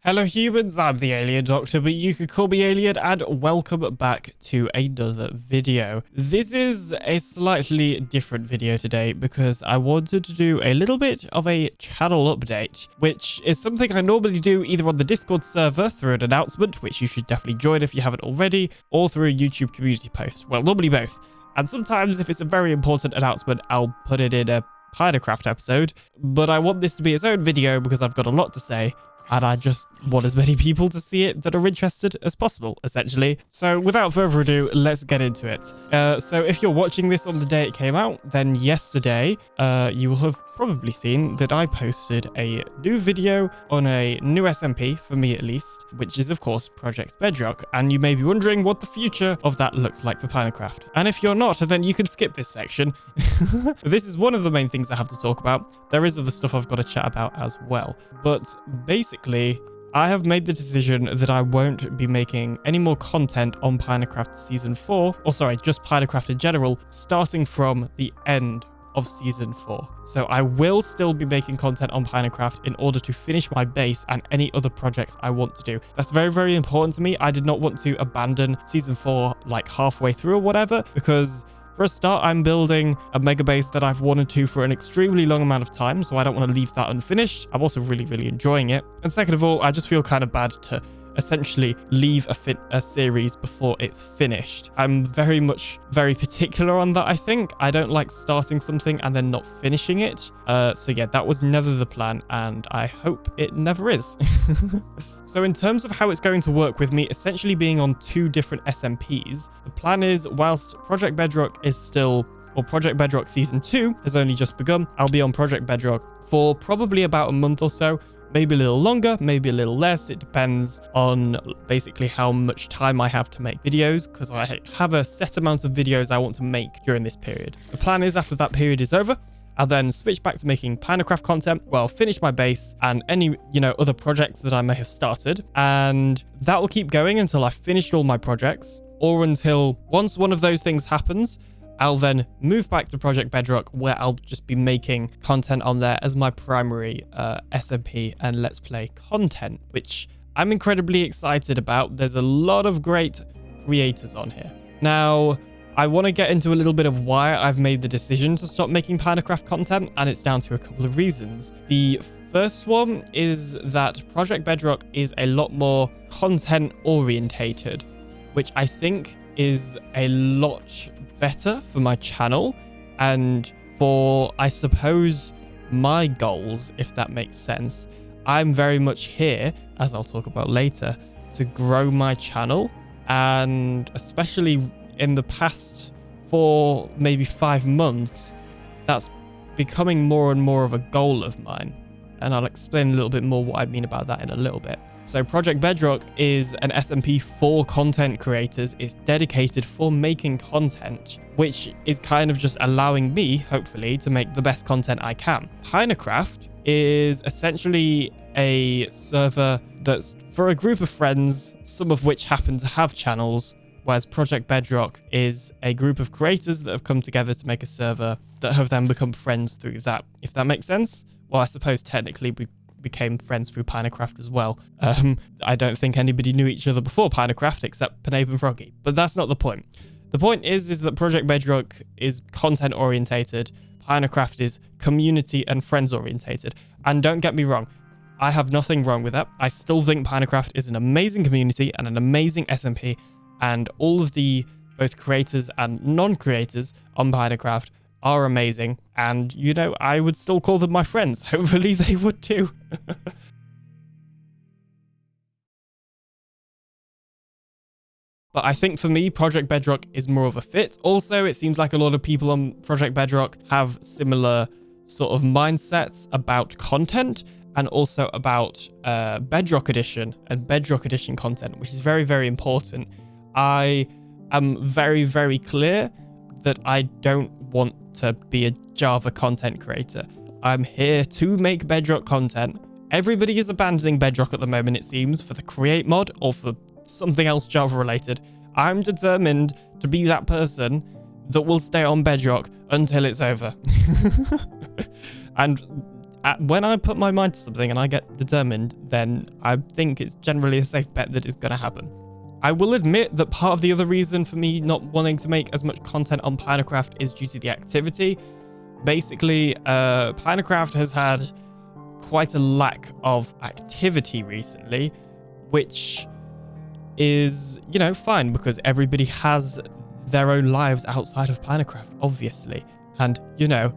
Hello humans, I'm the Alien Doctor, but you could call me Alien, and welcome back to another video. This is a slightly different video today because I wanted to do a little bit of a channel update, which is something I normally do either on the Discord server through an announcement, which you should definitely join if you haven't already, or through a YouTube community post. Well, normally both. And sometimes if it's a very important announcement, I'll put it in a PinaCraft episode, but I want this to be its own video because I've got a lot to say. And I just want as many people to see it that are interested as possible, essentially. So without further ado, let's get into it. So if you're watching this on the day it came out, then yesterday, you will have probably seen that I posted a new video on a new SMP, for me at least, which is of course Project Bedrock. And you may be wondering what the future of that looks like for PinaCraft. And if you're not, then you can skip this section. This is one of the main things I have to talk about. There is other stuff I've got to chat about as well. But basically, I have made the decision that I won't be making any more content on PinaCraft Season 4, or sorry, just PinaCraft in general, starting from the end of Season 4. So I will still be making content on PinaCraft in order to finish my base and any other projects I want to do. That's very, very important to me. I did not want to abandon Season 4 like halfway through or whatever, because for a start, I'm building a mega base that I've wanted to for an extremely long amount of time, so I don't want to leave that unfinished. I'm also really, really enjoying it. And second of all, I just feel kind of bad to essentially leave a series before it's finished. I'm very particular on that, I think. I don't like starting something and then not finishing it. So yeah, that was never the plan, and I hope it never is. So in terms of how it's going to work with me essentially being on two different SMPs, the plan is whilst Project Bedrock is still, or Project Bedrock Season 2 has only just begun, I'll be on Project Bedrock for probably about a month or so. Maybe a little longer, maybe a little less. It depends on basically how much time I have to make videos, because I have a set amount of videos I want to make during this period. The plan is after that period is over, I'll then switch back to making PinaCraft content, well, finish my base and any, other projects that I may have started. And that will keep going until I've finished all my projects, or until once one of those things happens, I'll then move back to Project Bedrock, where I'll just be making content on there as my primary SMP and Let's Play content, which I'm incredibly excited about. There's a lot of great creators on here. Now, I want to get into a little bit of why I've made the decision to stop making PinaCraft content, and it's down to a couple of reasons. The first one is that Project Bedrock is a lot more content orientated, which I think is a lot better for my channel and for, I suppose, my goals, if that makes sense. I'm very much here, as I'll talk about later, to grow my channel, and especially in the past 4, maybe 5 months, that's becoming more and more of a goal of mine. And I'll explain a little bit more what I mean about that in a little bit. So Project Bedrock is an SMP for content creators. It's dedicated for making content, which is kind of just allowing me, hopefully, to make the best content I can. PinaCraft is essentially a server that's for a group of friends, some of which happen to have channels, whereas Project Bedrock is a group of creators that have come together to make a server that have then become friends through that, if that makes sense. Well, I suppose technically we became friends through PinaCraft as well. I don't think anybody knew each other before PinaCraft except Penape and Froggy, but that's not the point. The point is that Project Bedrock is content orientated, PinaCraft is community and friends orientated. And don't get me wrong, I have nothing wrong with that. I still think PinaCraft is an amazing community and an amazing SMP, and all of the both creators and non-creators on PinaCraft are amazing, and I would still call them my friends. Hopefully they would too. But I think for me, Project Bedrock is more of a fit. Also, it seems like a lot of people on Project Bedrock have similar sort of mindsets about content, and also about Bedrock Edition and Bedrock Edition content, which is very, very important. I am very, very clear that I don't want to be a Java content creator. I'm here to make Bedrock content. Everybody is abandoning Bedrock at the moment, it seems, for the Create mod or for something else Java related. I'm determined to be that person that will stay on Bedrock until it's over. And when I put my mind to something and I get determined, then I think it's generally a safe bet that it's going to happen. I will admit that part of the other reason for me not wanting to make as much content on PinaCraft is due to the activity. Basically, PinaCraft has had quite a lack of activity recently, which is, you know, fine because everybody has their own lives outside of PinaCraft, obviously. And, you know,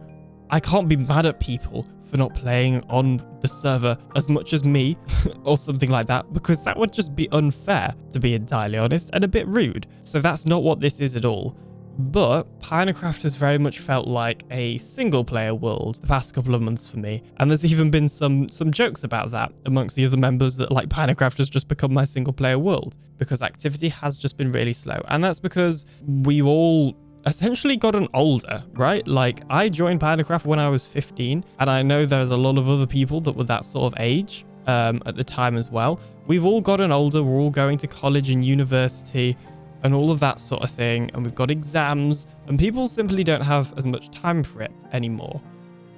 I can't be mad at people for not playing on the server as much as me or something like that, because that would just be unfair, to be entirely honest, and a bit rude. So that's not what this is at all. But PinaCraft has very much felt like a single player world the past couple of months for me. And there's even been some jokes about that amongst the other members that like PinaCraft has just become my single player world because activity has just been really slow. And that's because we've all essentially gotten older, right? Like I joined PinaCraft when I was 15 and I know there's a lot of other people that were that sort of age at the time as well. We've all gotten older. We're all going to college and university and all of that sort of thing, and we've got exams, and people simply don't have as much time for it anymore.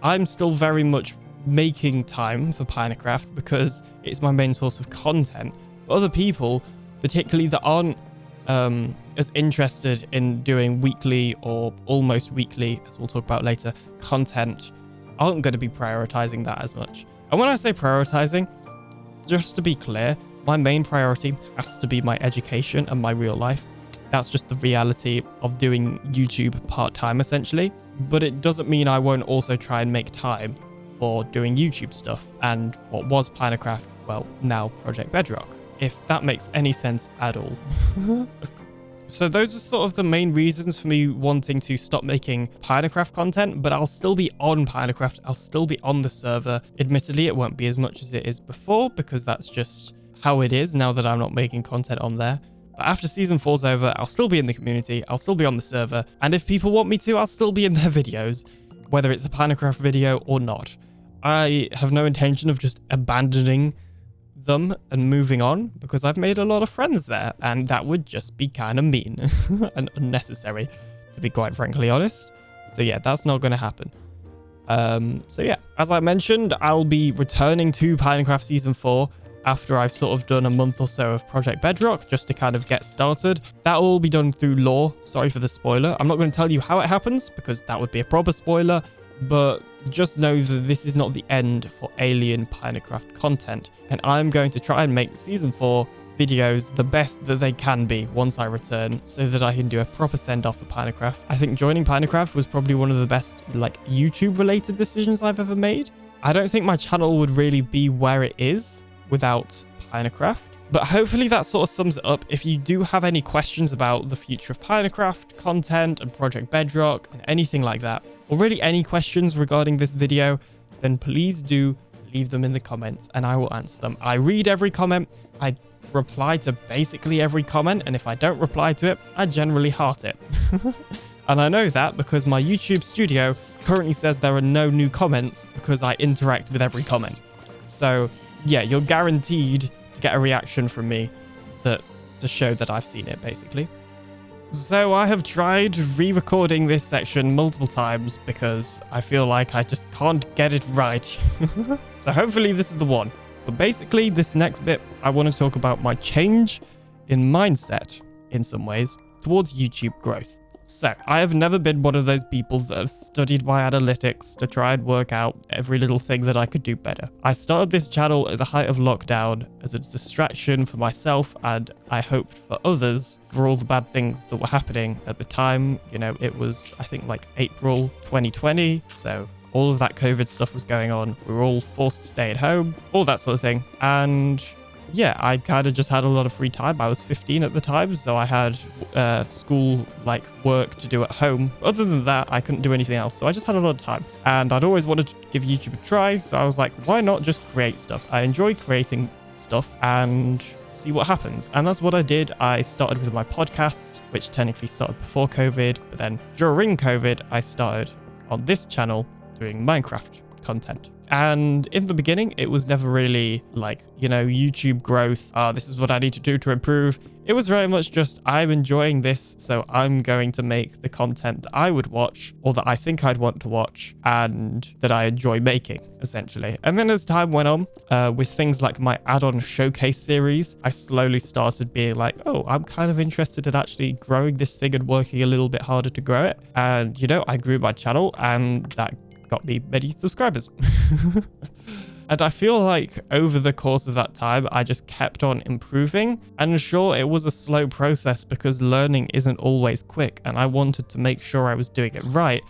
I'm still very much making time for PinaCraft because it's my main source of content, but other people, particularly that aren't as interested in doing weekly or almost weekly, as we'll talk about later, content, aren't going to be prioritizing that as much. And when I say prioritizing, just to be clear, my main priority has to be my education and my real life. That's just the reality of doing YouTube part-time, essentially. But it doesn't mean I won't also try and make time for doing YouTube stuff and what was PinaCraft, well, now Project Bedrock, if that makes any sense at all. So those are sort of the main reasons for me wanting to stop making PinaCraft content, but I'll still be on PinaCraft. I'll still be on the server. Admittedly, it won't be as much as it is before because that's just how it is now that I'm not making content on there. But after season 4's over, I'll still be in the community, I'll still be on the server, and if people want me to, I'll still be in their videos, whether it's a PinaCraft video or not. I have no intention of just abandoning them and moving on, because I've made a lot of friends there, and that would just be kind of mean and unnecessary, to be quite frankly honest. So yeah, that's not going to happen. So yeah, as I mentioned, I'll be returning to PinaCraft Season 4 after I've sort of done a month or so of Project Bedrock, just to kind of get started. That'll all be done through lore. Sorry for the spoiler. I'm not going to tell you how it happens, because that would be a proper spoiler, but just know that this is not the end for Alien PinaCraft content, and I'm going to try and make Season 4 videos the best that they can be once I return, so that I can do a proper send-off for PinaCraft. I think joining PinaCraft was probably one of the best like YouTube-related decisions I've ever made. I don't think my channel would really be where it is without PinaCraft, but hopefully that sort of sums it up. If you do have any questions about the future of PinaCraft content and Project Bedrock and anything like that, or really any questions regarding this video, then please do leave them in the comments and I will answer them. I read every comment, I reply to basically every comment, and if I don't reply to it, I generally heart it. And I know that because my YouTube studio currently says there are no new comments because I interact with every comment. So yeah, you're guaranteed to get a reaction from me to show that I've seen it, basically. So I have tried re-recording this section multiple times because I feel like I just can't get it right. So hopefully this is the one. But basically, this next bit, I want to talk about my change in mindset, in some ways, towards YouTube growth. So, I have never been one of those people that have studied my analytics to try and work out every little thing that I could do better. I started this channel at the height of lockdown as a distraction for myself, and I hoped for others for all the bad things that were happening at the time. You know, it was, I think, like April 2020, so all of that COVID stuff was going on. We were all forced to stay at home, all that sort of thing. And yeah, I kind of just had a lot of free time. I was 15 at the time, so I had school, like work to do at home. Other than that, I couldn't do anything else, so I just had a lot of time. And I'd always wanted to give YouTube a try, so I was like, why not just create stuff? I enjoy creating stuff and see what happens. And that's what I did. I started with my podcast, which technically started before COVID, but then during COVID, I started on this channel doing Minecraft content. And in the beginning, it was never really like, you know, YouTube growth. This is what I need to do to improve. It was very much just, I'm enjoying this, so I'm going to make the content that I would watch, or that I think I'd want to watch, and that I enjoy making, essentially. And then as time went on, with things like my add-on showcase series, I slowly started being like, oh, I'm kind of interested in actually growing this thing and working a little bit harder to grow it. And, you know, I grew my channel, and that got me many subscribers. And I feel like over the course of that time, I just kept on improving. And sure, it was a slow process because learning isn't always quick, and I wanted to make sure I was doing it right.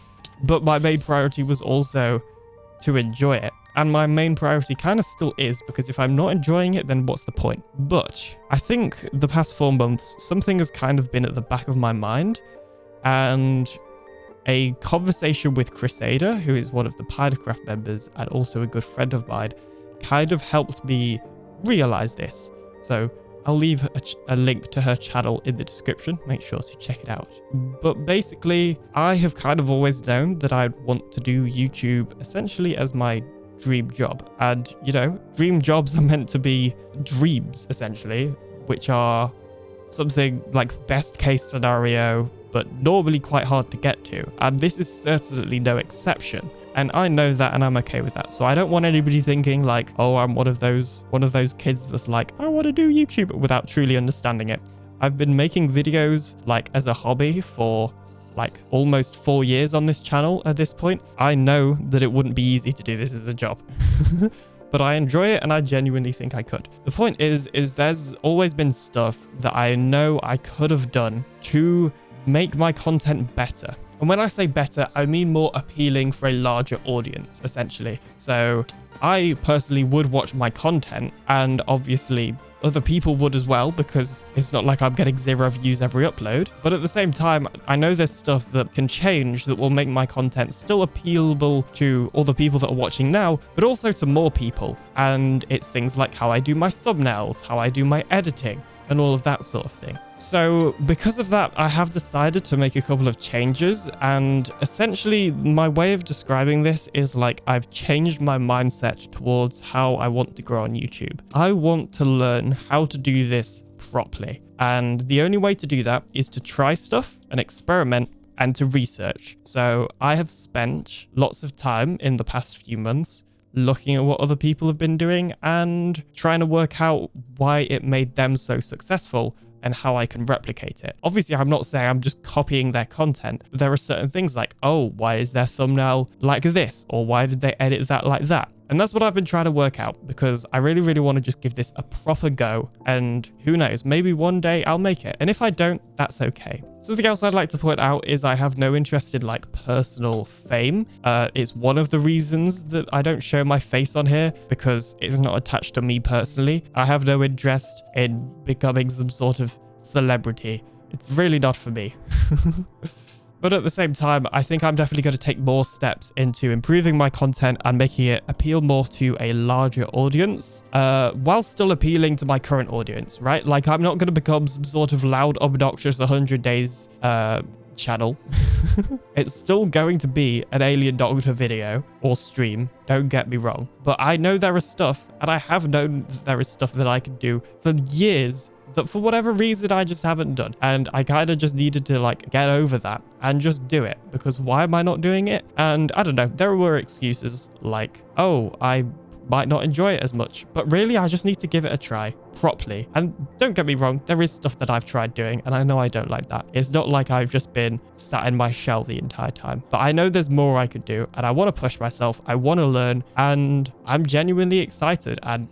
But my main priority was also to enjoy it. And my main priority kind of still is, because if I'm not enjoying it, then what's the point? But I think the past 4 months, something has kind of been at the back of my mind, and a conversation with Crusader, who is one of the PinaCraft members and also a good friend of mine, kind of helped me realize this. So I'll leave a link to her channel in the description. Make sure to check it out. But basically, I have kind of always known that I'd want to do YouTube essentially as my dream job. And, you know, dream jobs are meant to be dreams, essentially, which are something like best case scenario, but normally quite hard to get to. And this is certainly no exception. And I know that, and I'm okay with that. So I don't want anybody thinking like, oh, I'm one of those kids that's like, I want to do YouTube, without truly understanding it. I've been making videos like as a hobby for like almost 4 years on this channel at this point. I know that it wouldn't be easy to do this as a job. But I enjoy it, and I genuinely think I could. The point is there's always been stuff that I know I could have done to make my content better. And when I say better, I mean more appealing for a larger audience, essentially. So I personally would watch my content, and obviously other people would as well, because it's not like I'm getting 0 views every upload. But at the same time, I know there's stuff that can change that will make my content still appealable to all the people that are watching now, but also to more people. And it's things like how I do my thumbnails, how I do my editing, and all of that sort of thing. So because of that, I have decided to make a couple of changes, and essentially my way of describing this is like I've changed my mindset towards how I want to grow on YouTube. I want to learn how to do this properly, and the only way to do that is to try stuff and experiment and to research. So I have spent lots of time in the past few months looking at what other people have been doing and trying to work out why it made them so successful and how I can replicate it. Obviously, I'm not saying I'm just copying their content, but there are certain things like, oh, why is their thumbnail like this? Or why did they edit that like that? And that's what I've been trying to work out, because I really, really want to just give this a proper go. And who knows, maybe one day I'll make it. And if I don't, that's okay. Something else I'd like to point out is I have no interest in like personal fame. It's one of the reasons that I don't show my face on here, because it's not attached to me personally. I have no interest in becoming some sort of celebrity. It's really not for me. But at the same time, I think I'm definitely going to take more steps into improving my content and making it appeal more to a larger audience, while still appealing to my current audience, right? Like, I'm not going to become some sort of loud, obnoxious 100 days channel. It's still going to be an TheAlienDoctor video or stream, don't get me wrong. But I know there is stuff, and I have known that there is stuff that I can do for years that for whatever reason I just haven't done. And I kind of just needed to like get over that and just do it, because why am I not doing it? And I don't know, there were excuses like, oh, I might not enjoy it as much, but really I just need to give it a try properly. And don't get me wrong, there is stuff that I've tried doing, and I know I don't like that. It's not like I've just been sat in my shell the entire time, but I know there's more I could do, and I want to push myself. I want to learn, and I'm genuinely excited and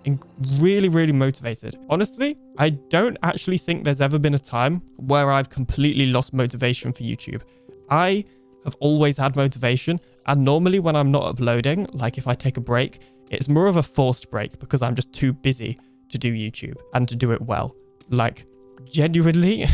really, really motivated. Honestly, I don't actually think there's ever been a time where I've completely lost motivation for YouTube. I have always had motivation, and normally when I'm not uploading, like if I take a break, it's more of a forced break because I'm just too busy to do YouTube and to do it well. Like, genuinely,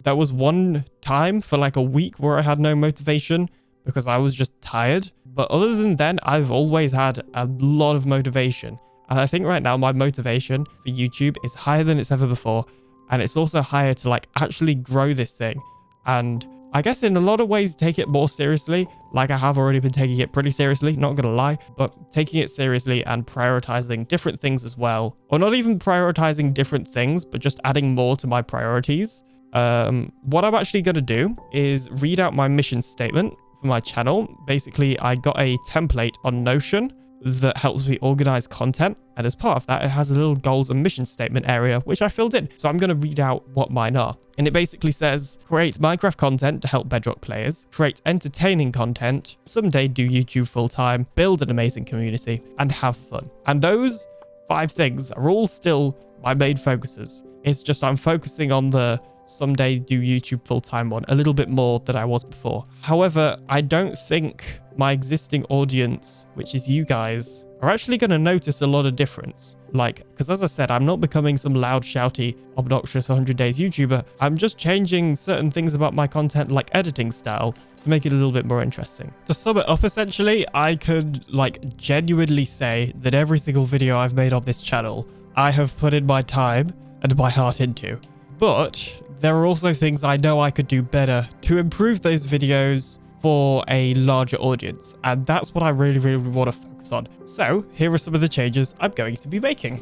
there was one time for like a week where I had no motivation because I was just tired. But other than then, I've always had a lot of motivation. And I think right now my motivation for YouTube is higher than it's ever before. And it's also higher to like actually grow this thing. And I guess in a lot of ways take it more seriously. Like I have already been taking it pretty seriously, not gonna lie, but taking it seriously and prioritizing different things as well. Or not even prioritizing different things, but just adding more to my priorities. What I'm actually gonna do is read out my mission statement for my channel. Basically, I got a template on Notion that helps me organize content. And as part of that, it has a little goals and mission statement area, which I filled in. So I'm going to read out what mine are. And it basically says, create Minecraft content to help Bedrock players, create entertaining content, someday do YouTube full time, build an amazing community, and have fun. And those 5 things are all still my main focuses. It's just I'm focusing on the someday do YouTube full-time one a little bit more than I was before. However, I don't think my existing audience, which is you guys, are actually going to notice a lot of difference. Like, because as I said, I'm not becoming some loud, shouty, obnoxious 100 days YouTuber. I'm just changing certain things about my content, like editing style, to make it a little bit more interesting. To sum it up, essentially, I could like genuinely say that every single video I've made on this channel, I have put in my time and my heart into. But there are also things I know I could do better to improve those videos for a larger audience. And that's what I really, really want to focus on. So here are some of the changes I'm going to be making.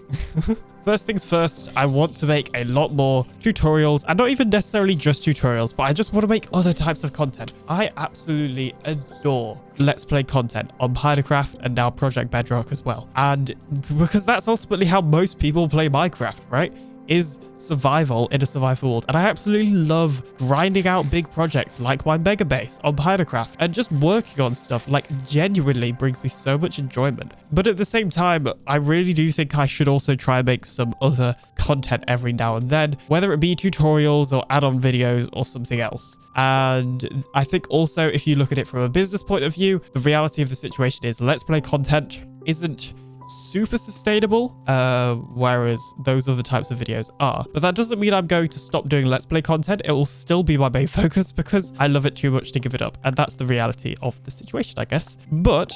First things first, I want to make a lot more tutorials, and not even necessarily just tutorials, but I just want to make other types of content. I absolutely adore Let's Play content on PinaCraft and now Project Bedrock as well. And because that's ultimately how most people play Minecraft, right? Is survival in a survival world. And I absolutely love grinding out big projects like my mega base on PinaCraft, and just working on stuff like genuinely brings me so much enjoyment. But at the same time, I really do think I should also try and make some other content every now and then, whether it be tutorials or add-on videos or something else. And I think also, if you look at it from a business point of view, the reality of the situation is Let's Play content isn't super sustainable, whereas those other types of videos are. But that doesn't mean I'm going to stop doing Let's Play content. It will still be my main focus because I love it too much to give it up, and that's the reality of the situation, I guess. But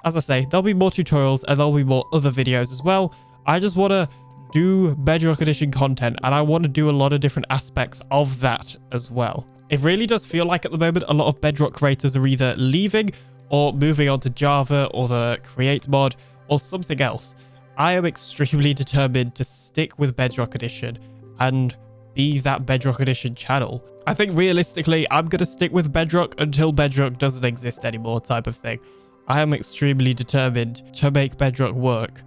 as I say, there'll be more tutorials and there'll be more other videos as well. I just want to do Bedrock Edition content, and I want to do a lot of different aspects of that as well. It really does feel like at the moment a lot of Bedrock creators are either leaving or moving on to Java or the Create mod or something else. I am extremely determined to stick with Bedrock Edition and be that Bedrock Edition channel. I think realistically, I'm going to stick with Bedrock until Bedrock doesn't exist anymore type of thing. I am extremely determined to make Bedrock work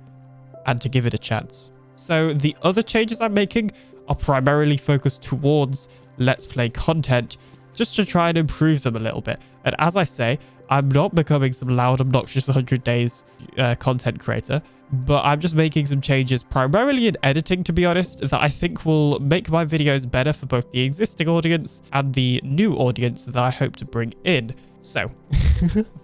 and to give it a chance. So the other changes I'm making are primarily focused towards Let's Play content, just to try and improve them a little bit. And as I say, I'm not becoming some loud, obnoxious 100 days content creator, but I'm just making some changes primarily in editing, to be honest, that I think will make my videos better for both the existing audience and the new audience that I hope to bring in. So,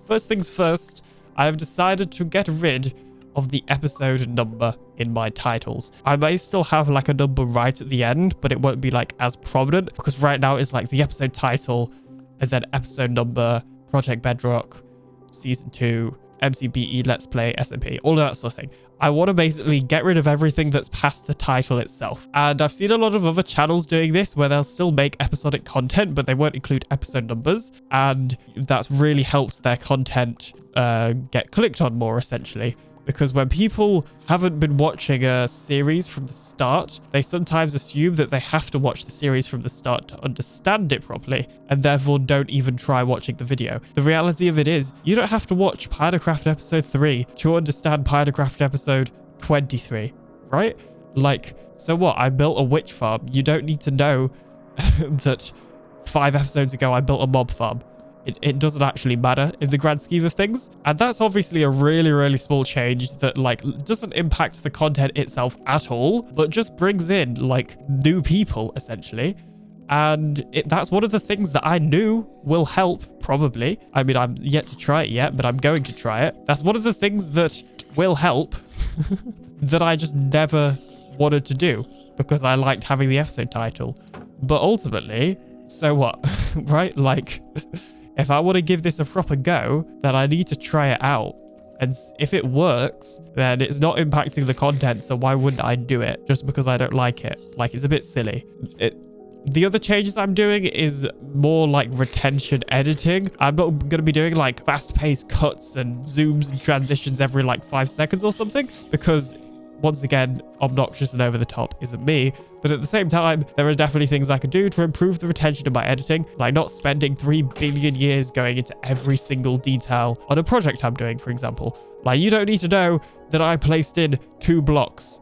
first things first, I have decided to get rid of the episode number in my titles. I may still have like a number right at the end, but it won't be like as prominent, because right now it's like the episode title and then episode number, Project Bedrock, Season 2, MCBE, Let's Play, SMP, all of that sort of thing. I want to basically get rid of everything that's past the title itself. And I've seen a lot of other channels doing this where they'll still make episodic content, but they won't include episode numbers. And that's really helped their content get clicked on more, essentially. Because when people haven't been watching a series from the start, they sometimes assume that they have to watch the series from the start to understand it properly, and therefore don't even try watching the video. The reality of it is, you don't have to watch PinaCraft episode 3 to understand PinaCraft episode 23, right? Like, so what? I built a witch farm. You don't need to know that 5 episodes ago I built a mob farm. It doesn't actually matter in the grand scheme of things. And that's obviously a really, really small change that like doesn't impact the content itself at all, but just brings in like new people essentially. And that's one of the things that I knew will help, probably. I mean, I'm yet to try it yet, but I'm going to try it. That's one of the things that will help that I just never wanted to do because I liked having the episode title. But ultimately, so what, right? Like, if I want to give this a proper go, then I need to try it out. And if it works, then it's not impacting the content, so why wouldn't I do it just because I don't like it? Like, it's a bit silly. The other changes I'm doing is more like retention editing. I'm not going to be doing like fast-paced cuts and zooms and transitions every like 5 seconds or something, because once again, obnoxious and over the top isn't me. But at the same time, there are definitely things I can do to improve the retention of my editing, like not spending 3 billion years going into every single detail on a project I'm doing, for example. Like, you don't need to know that I placed in 2 blocks.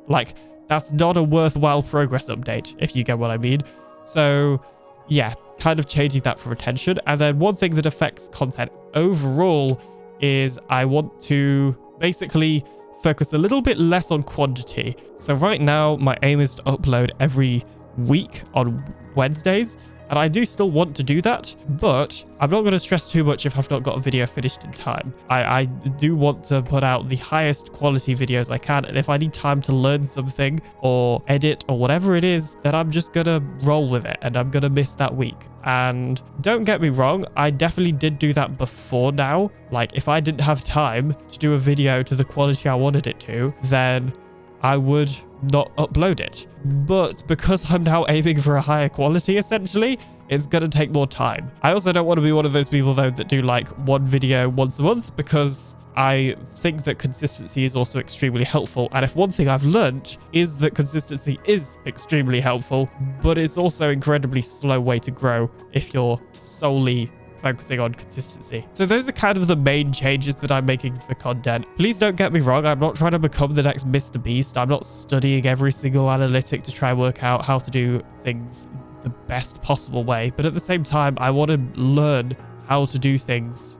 Like, that's not a worthwhile progress update, if you get what I mean. So yeah, kind of changing that for retention. And then one thing that affects content overall is I want to basically focus a little bit less on quantity. So right now, my aim is to upload every week on Wednesdays, and I do still want to do that, but I'm not going to stress too much if I've not got a video finished in time. I do want to put out the highest quality videos I can, and if I need time to learn something or edit or whatever it is, then I'm just going to roll with it, and I'm going to miss that week. And don't get me wrong, I definitely did do that before now. Like, if I didn't have time to do a video to the quality I wanted it to, then I would not upload it. But because I'm now aiming for a higher quality, essentially, it's going to take more time. I also don't want to be one of those people, though, that do like one video once a month, because I think that consistency is also extremely helpful. And if one thing I've learned is that consistency is extremely helpful, but it's also an incredibly slow way to grow if you're solely focusing on consistency. So those are kind of the main changes that I'm making for content. Please don't get me wrong, I'm not trying to become the next Mr. Beast. I'm not studying every single analytic to try and work out how to do things the best possible way. But at the same time, I want to learn how to do things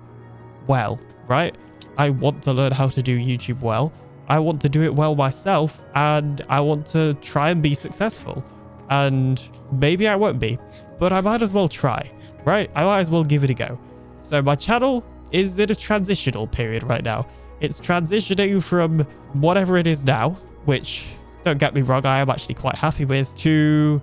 well, right? I want to learn how to do YouTube well. I want to do it well myself, and I want to try and be successful. And maybe I won't be, but I might as well try. Right? I might as well give it a go. So my channel is in a transitional period right now. It's transitioning from whatever it is now, which, don't get me wrong, I am actually quite happy with, to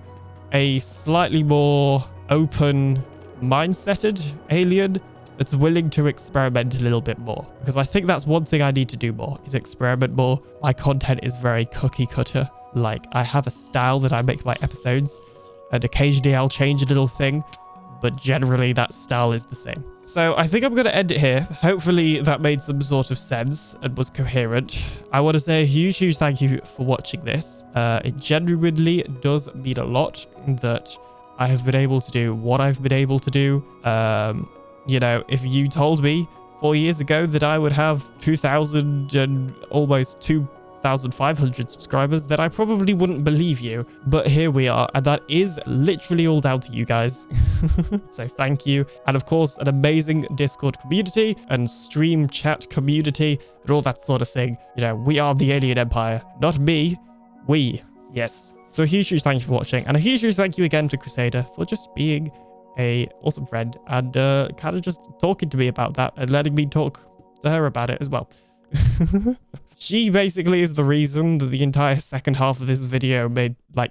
a slightly more open mindseted alien that's willing to experiment a little bit more. Because I think that's one thing I need to do more, is experiment more. My content is very cookie cutter. Like, I have a style that I make my episodes, and occasionally I'll change a little thing, but generally that style is the same. So I think I'm going to end it here. Hopefully that made some sort of sense and was coherent. I want to say a huge thank you for watching this. It genuinely does mean a lot that I have been able to do what I've been able to do. You know, if you told me 4 years ago that I would have 2,000 and almost 2,500 subscribers, then I probably wouldn't believe you. But here we are, and that is literally all down to you guys. So thank you. And of course, an amazing Discord community and stream chat community and all that sort of thing. You know, we are the Alien Empire. Not me, we. Yes. So a huge thank you for watching, and a huge thank you again to Crusader for just being a awesome friend and kind of just talking to me about that and letting me talk to her about it as well. She basically is the reason that the entire second half of this video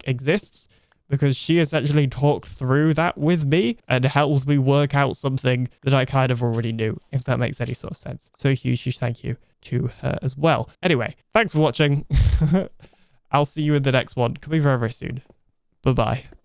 exists, because she essentially talked through that with me and helps me work out something that I kind of already knew, if that makes any sort of sense. So a huge thank you to her as well. Anyway, thanks for watching. I'll see you in the next one, coming very soon. Bye-bye.